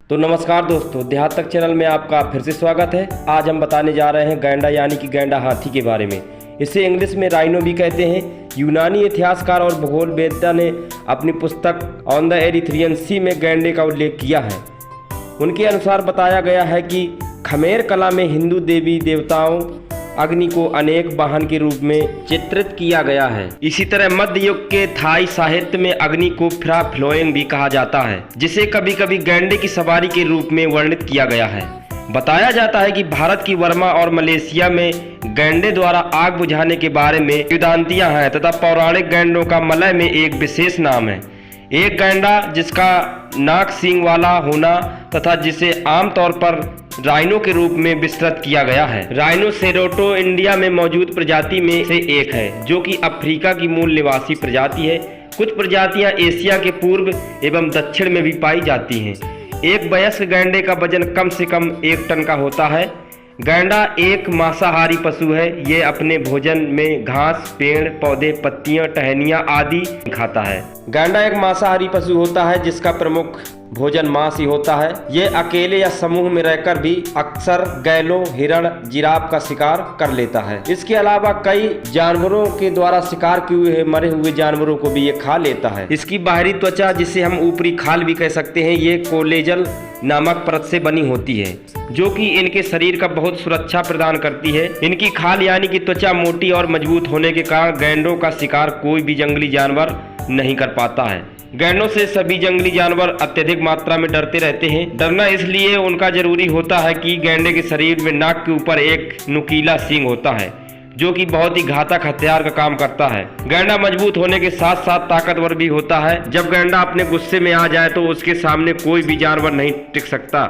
तो नमस्कार दोस्तों, देहात तक चैनल में आपका फिर से स्वागत है। आज हम बताने जा रहे हैं गैंडा यानी कि गैंडा हाथी के बारे में। इसे इंग्लिश में राइनो भी कहते हैं। यूनानी इतिहासकार और भूगोलवेत्ता ने अपनी पुस्तक ऑन द एरिथ्रियन सी में गैंडे का उल्लेख किया है। उनके अनुसार बताया गया है कि खमेर कला में हिंदू देवी देवताओं अग्नि को अनेक वाहन के रूप में चित्रित किया गया है। इसी तरह मध्य युग के थाई साहित्य में अग्नि को फ्रा फ्लोएंग भी कहा जाता है, जिसे कभी कभी गैंडे की सवारी के रूप में वर्णित किया गया है। बताया जाता है कि भारत की वर्मा और मलेशिया में गैंडे द्वारा आग बुझाने के बारे में किंवदंतियां हैं तथा पौराणिक गैंडों का मलय में एक विशेष नाम है। एक गैंडा जिसका नाक सींग वाला होना तथा जिसे आमतौर पर राइनो के रूप में विस्तृत किया गया है। राइनो सेरोटो इंडिया में मौजूद प्रजाति में से एक है, जो कि अफ्रीका की मूल निवासी प्रजाति है। कुछ प्रजातियां एशिया के पूर्व एवं दक्षिण में भी पाई जाती हैं। एक वयस्क गैंडे का वजन कम से कम 1 टन का होता है। गैंडा एक मांसाहारी पशु है। ये अपने भोजन में घास, पेड़ पौधे, पत्तियां, टहनियां आदि खाता है। गैंडा एक मांसाहारी पशु होता है जिसका प्रमुख भोजन मांस ही होता है। ये अकेले या समूह में रहकर भी अक्सर गैलों, हिरण, जिराफ का शिकार कर लेता है। इसके अलावा कई जानवरों के द्वारा शिकार किए हुए मरे हुए जानवरों को भी ये खा लेता है। इसकी बाहरी त्वचा, जिसे हम ऊपरी खाल भी कह सकते हैं, ये कोलेजन नामक परत से बनी होती है, जो कि इनके शरीर का बहुत सुरक्षा प्रदान करती है। इनकी खाल यानी कि त्वचा मोटी और मजबूत होने के कारण गैंडों का शिकार कोई भी जंगली जानवर नहीं कर पाता है। गैंडों से सभी जंगली जानवर अत्यधिक मात्रा में डरते रहते हैं। डरना इसलिए उनका जरूरी होता है कि गैंडे के शरीर में नाक के ऊपर एक नुकीला सींग होता है, जो कि बहुत ही घातक हथियार का काम करता है। गैंडा मजबूत होने के साथ साथ ताकतवर भी होता है। जब गैंडा अपने गुस्से में आ जाए तो उसके सामने कोई भी जानवर नहीं टिक सकता,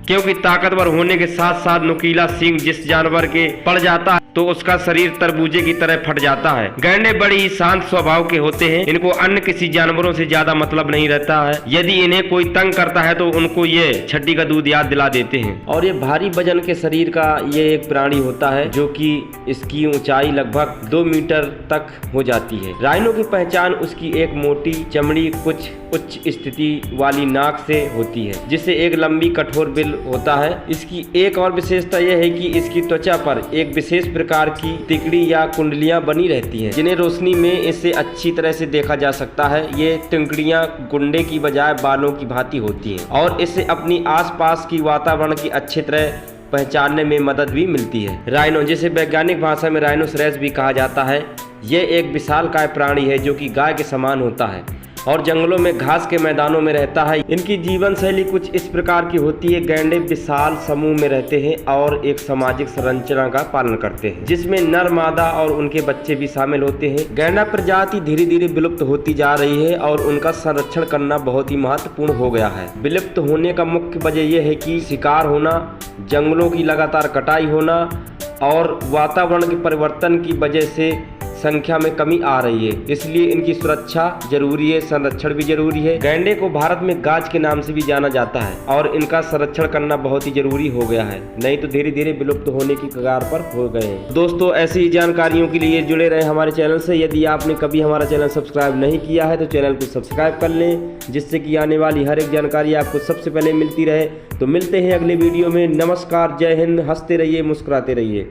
क्योंकि ताकतवर होने के साथ साथ नुकीला सींग जिस जानवर के पड़ जाता है तो उसका शरीर तरबूजे की तरह फट जाता है। गैंडे बड़ी ही शांत स्वभाव के होते हैं। इनको अन्य किसी जानवरों से ज्यादा मतलब नहीं रहता है। यदि इन्हें कोई तंग करता है तो उनको ये छड्डी का दूध याद दिला देते हैं। और ये भारी वजन के शरीर का ये एक प्राणी होता है, जो कि इसकी ऊंचाई लगभग 2 मीटर तक हो जाती है। राइनो की पहचान उसकी एक मोटी चमड़ी, कुछ उच्च स्थिति वाली नाक से होती है, जिससे एक लंबी कठोर बिल होता है। इसकी एक और विशेषता यह है कि इसकी त्वचा पर एक विशेष प्रकार की तिकड़ी या कुंडलियां बनी रहती हैं, जिन्हें रोशनी में इसे अच्छी तरह से देखा जा सकता है। ये तिकड़ियां गुंडे की बजाय बालों की भांति होती हैं और इससे अपनी आसपास की वातावरण की अच्छी तरह पहचानने में मदद भी मिलती है। राइनो, जिसे वैज्ञानिक भाषा में राइनोसेरस भी कहा जाता है, ये एक विशालकाय प्राणी है जो कि गाय के समान होता है और जंगलों में घास के मैदानों में रहता है। इनकी जीवन शैली कुछ इस प्रकार की होती है। गैंडे विशाल समूह में रहते हैं और एक सामाजिक संरचना का पालन करते हैं, जिसमें नर, मादा और उनके बच्चे भी शामिल होते हैं। गैंडा प्रजाति धीरे धीरे विलुप्त होती जा रही है और उनका संरक्षण करना बहुत ही महत्वपूर्ण हो गया है। विलुप्त होने का मुख्य वजह यह है कि शिकार होना, जंगलों की लगातार कटाई होना और वातावरण के परिवर्तन की वजह से संख्या में कमी आ रही है। इसलिए इनकी सुरक्षा जरूरी है, संरक्षण भी जरूरी है। गैंडे को भारत में गाज के नाम से भी जाना जाता है और इनका संरक्षण करना बहुत ही जरूरी हो गया है, नहीं तो धीरे धीरे विलुप्त होने की कगार पर हो गए हैं। दोस्तों, ऐसी जानकारियों के लिए जुड़े रहे हमारे चैनल से। यदि आपने कभी हमारा चैनल सब्सक्राइब नहीं किया है तो चैनल को सब्सक्राइब कर लें, जिससे कि आने वाली हर एक जानकारी आपको सबसे पहले मिलती रहे। तो मिलते हैं अगले वीडियो में। नमस्कार, जय हिंद। हंसते रहिए, मुस्कुराते रहिए।